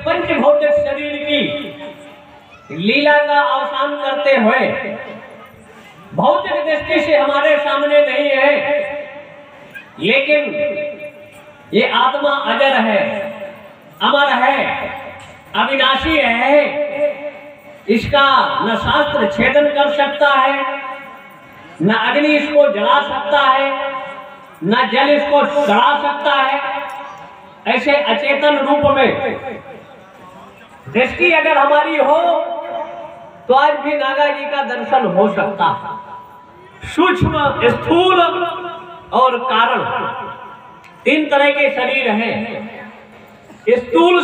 पंच भौतिक शरीर की लीला का अवसान करते हुए भौतिक दृष्टि से हमारे सामने नहीं है, लेकिन ये आत्मा अजर है, अमर है, अविनाशी है। इसका न शास्त्र छेदन कर सकता है, न अग्नि इसको जला सकता है, न जल इसको सड़ा सकता है। ऐसे अचेतन रूप में दृष्टि अगर हमारी हो तो आज भी नागा जी का दर्शन हो सकता है। सूक्ष्म, स्थूल और कारण, तीन तरह के शरीर हैं। स्थूल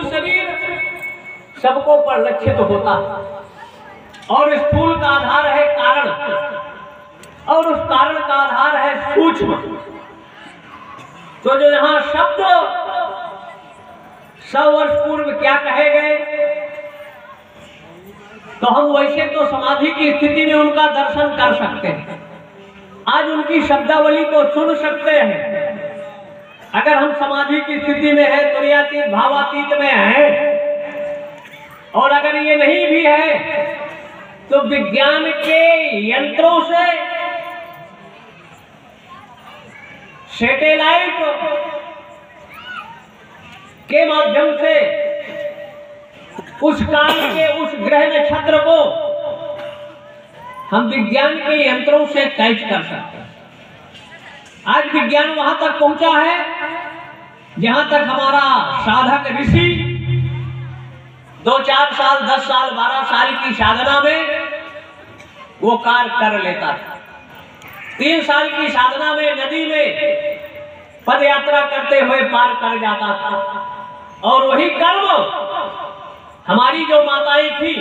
शरीर सबको परिलक्षित होता है और स्थूल का आधार है कारण, और उस कारण का आधार है सूक्ष्म। तो जो यहां शब्द 100 वर्ष पूर्व क्या कहे गए, तो हम वैसे तो समाधि की स्थिति में उनका दर्शन कर सकते हैं, आज उनकी शब्दावली को सुन सकते हैं। अगर हम समाधि की स्थिति में है, तुरीयातीत भावातीत में है, और अगर ये नहीं भी है तो विज्ञान के यंत्रों से, सैटेलाइट के माध्यम से उस काल के उस ग्रह नक्षत्र को हम विज्ञान के यंत्रों से कैच कर सकते हैं। आज विज्ञान वहां तक पहुंचा है जहां तक हमारा साधक ऋषि 2-4 साल, 10 साल, 12 साल की साधना में वो कार्य कर लेता था। 3 साल की साधना में नदी में पद यात्रा करते हुए पार कर जाता था। और वही कर्म हमारी जो माताएं थी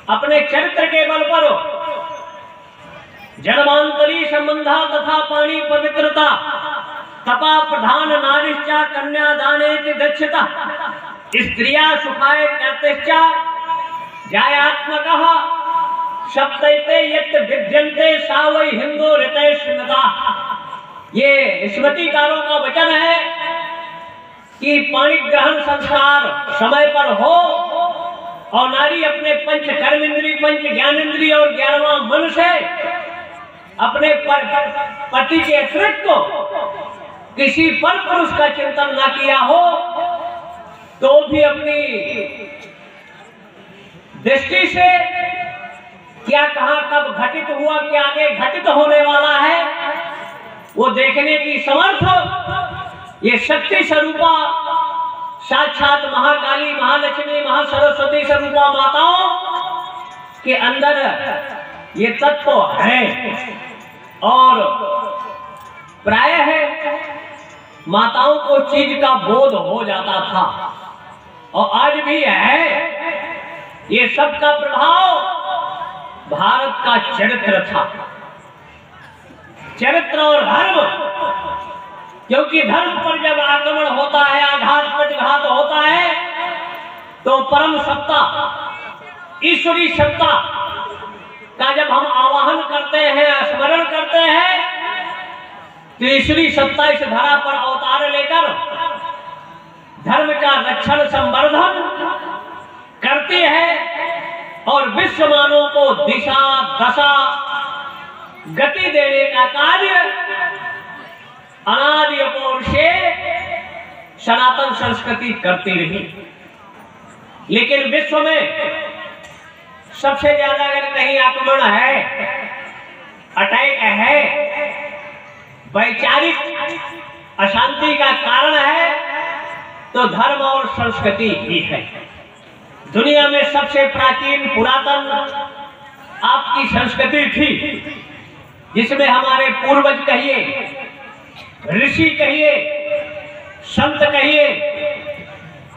अपने चरित्र के बल पर जन्मांतरी संबंधा तथा पाणी पवित्रता तपा प्रधान नारिश्चा कन्यादाने दक्षता स्त्रिया सुखाय कहतेश्चा जायात्मकः सप्तैते यत् विद्यन्ते सा वै हिंदो ऋतय स्मृता। ये स्मृतिकारों का वचन है कि पाणी ग्रहण संस्कार समय पर हो और नारी अपने पंच कर्मेंद्री, पंच ज्ञानेंद्री और 11वां मन से अपने पति के अतिरिक्त किसी पर पुरुष का चिंतन न किया हो तो भी अपनी दृष्टि से क्या कहां कब घटित हुआ, क्या आगे घटित होने वाला है, वो देखने की समर्थ ये शक्ति स्वरूपा साक्षात महाकाली, महालक्ष्मी, महासरस्वती स्वरूपा माताओं के अंदर ये तत्व है। और प्राय है माताओं को चीज का बोध हो जाता था और आज भी है। ये सब का प्रभाव भारत का चरित्र था, चरित्र और धर्म। क्योंकि धर्म पर जब आक्रमण होता है, आघात प्रतिघात होता है, तो परम सत्ता, ईश्वरी सत्ता का जब हम आवाहन करते हैं, स्मरण करते हैं, तो ईश्वरी सत्ता इस धरा पर अवतार लेकर धर्म का रक्षण संवर्धन करती है और विश्व मानव को दिशा दशा गति देने का कार्य अनादि अपूर्व से सनातन संस्कृति करती रही। लेकिन विश्व में सबसे ज्यादा अगर कहीं आक्रमण है, अटैक है, वैचारिक अशांति का कारण है, तो धर्म और संस्कृति ही है। दुनिया में सबसे प्राचीन पुरातन आपकी संस्कृति थी जिसमें हमारे पूर्वज कहिए, ऋषि कहिए, संत कहिए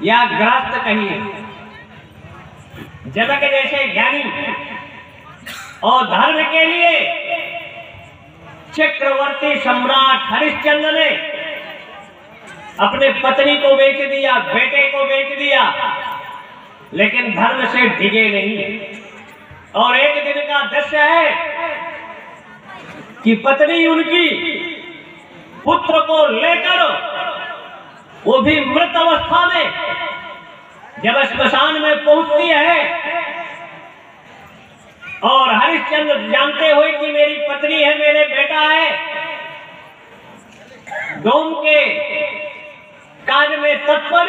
या गृहस्थ कहिए, जनक जैसे ज्ञानी और धर्म के लिए चक्रवर्ती सम्राट हरिश्चंद्र ने अपने पत्नी को बेच दिया, बेटे को बेच दिया, लेकिन धर्म से डिगे नहीं। और एक दिन का दृश्य है कि पत्नी उनकी पुत्र को लेकर वो भी मृत अवस्था में जब श्मशान में पहुंचती है और हरिश्चंद्र जानते हुए कि मेरी पत्नी है, मेरे बेटा है, डोम के कार्य में तत्पर,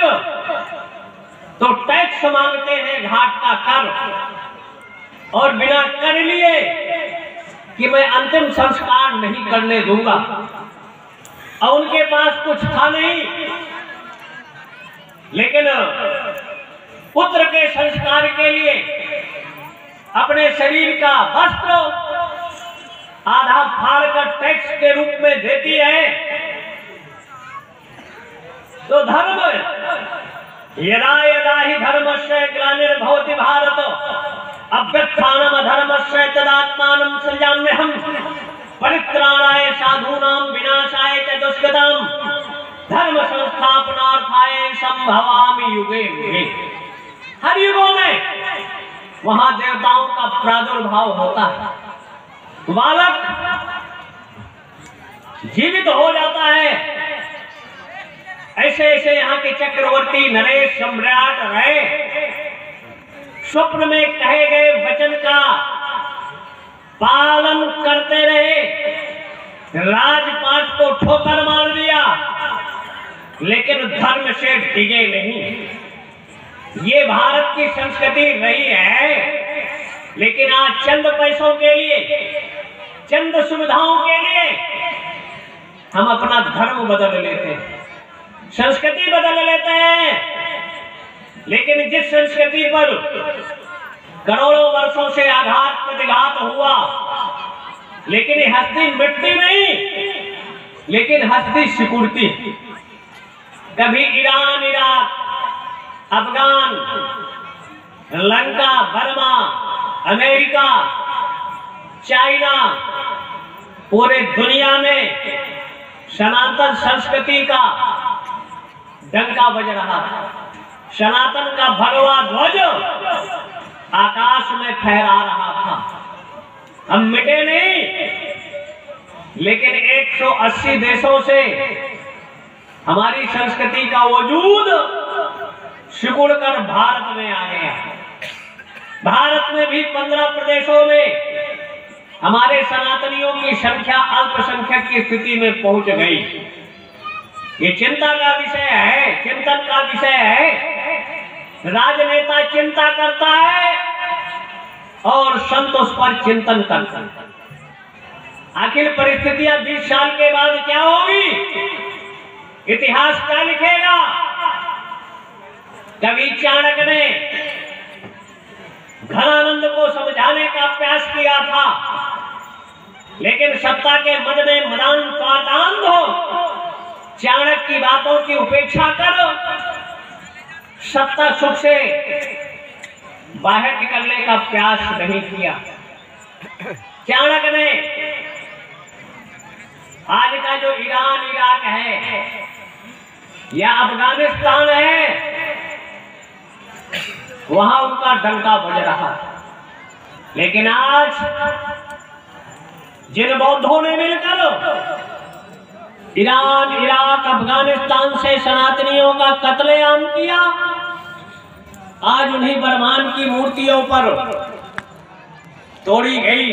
तो टैक्स मांगते हैं घाट का कर, और बिना कर लिए कि मैं अंतिम संस्कार नहीं करने दूंगा। और उनके पास कुछ था नहीं, लेकिन पुत्र के संस्कार के लिए अपने शरीर का वस्त्र आधा फाड़कर टैक्स के रूप में देती है। तो धर्म यदा यदा ही धर्मस्य ग्लानिर्भवति भारत अभ्युत्थानम् अधर्मस्य तदात्मानं सृजाम्यहम् परित्राणाय साधूनां विनाशाय च दुष्कृताम् धर्म संस्थापनार्थाय संभवामि युगे युगे। हर युगों में वहां देवताओं का प्रादुर्भाव होता है, बालक जीवित हो जाता है। ऐसे ऐसे यहाँ के चक्रवर्ती नरेश सम्राट रहे, स्वप्न में कहे गए वचन का पालन करते रहे, राजपाट को ठोकर मार दिया, लेकिन धर्म से डिगे नहीं। ये भारत की संस्कृति रही है, लेकिन आज चंद पैसों के लिए, चंद सुविधाओं के लिए हम अपना धर्म बदल लेते हैं, संस्कृति बदल लेते हैं। लेकिन जिस संस्कृति पर करोड़ों वर्षों से आघात प्रतिघात हुआ, लेकिन ये हस्ती मिटती नहीं, लेकिन हस्ती सिकुड़ती। कभी Iran, Iraq, Afghan, Lanka, Burma, America, China, पूरे दुनिया में सनातन संस्कृति का डंका बज रहा था। सनातन का भगवा ध्वज आकाश में फहरा रहा था। हम मिटे नहीं, लेकिन 180 देशों से हमारी संस्कृति का वजूद सिकुड़कर भारत में आ गया। भारत में भी 15 प्रदेशों में हमारे सनातनियों की संख्या अल्पसंख्यक की स्थिति में पहुंच गई। ये चिंता का विषय है, चिंतन का विषय है। राजनेता चिंता करता है और संत उस पर चिंतन करता है। आखिर परिस्थितियां 20 साल के बाद क्या होगी, इतिहास क्या लिखेगा। कवि चाणक्य ने घनानंद को समझाने का प्रयास किया था, लेकिन सत्ता के मद में मदान स्वार्थांध हो चाणक्य की बातों की उपेक्षा करो, सत्ता सुख से बाहर निकलने का प्रयास नहीं किया। चाणक्य ने आज का जो ईरान, इराक है या अफगानिस्तान है, वहां उनका डंका बज रहा। लेकिन आज जिन बौद्धों ने मिलकर ईरान, इराक, अफगानिस्तान से सनातनियों का कत्लेआम किया, आज उन्हीं बर्मान की मूर्तियों पर तोड़ी गई